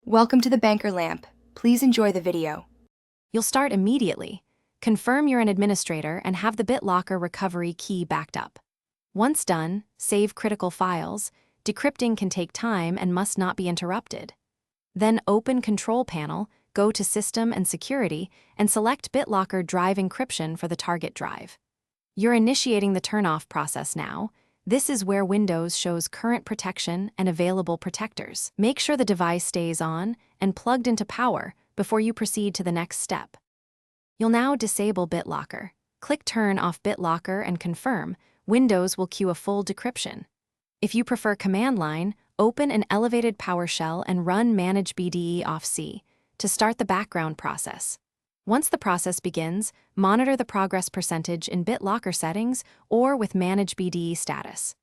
Welcome to the Banker Lamp. Please enjoy the video. You'll start immediately. Confirm you're an administrator and have the Bitlocker recovery key backed up. Once done, save critical files. Decrypting can take time and must not be interrupted. Then open Control Panel, go to System and Security, and select Bitlocker Drive Encryption for the target drive. You're initiating the turn-off process now. This is where Windows shows current protection and available protectors. Make sure the device stays on and plugged into power before you proceed to the next step. You'll now disable Bitlocker. Click Turn off Bitlocker and confirm. Windows will queue a full decryption. If you prefer command line, open an elevated PowerShell and run Manage BDE off C to start the background process. Once the process begins, monitor the progress percentage in Bitlocker settings or with Manage BDE status.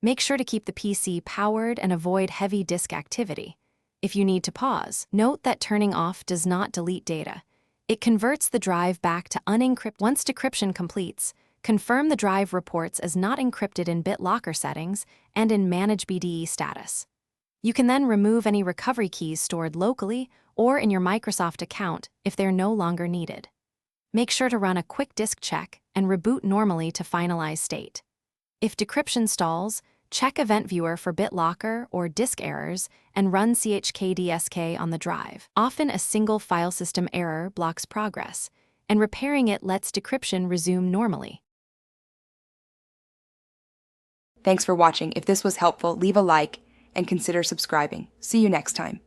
Make sure to keep the PC powered and avoid heavy disk activity. If you need to pause, note that turning off does not delete data. It converts the drive back to unencrypted. Once decryption completes, confirm the drive reports as not encrypted in Bitlocker settings and in Manage BDE status. You can then remove any recovery keys stored locally or in your Microsoft account if they're no longer needed. Make sure to run a quick disk check and reboot normally to finalize state. If decryption stalls, check Event Viewer for Bitlocker or disk errors and run chkdsk on the drive. Often a single file system error blocks progress, and repairing it lets decryption resume normally. Thanks for watching. If this was helpful, leave a like and consider subscribing. See you next time.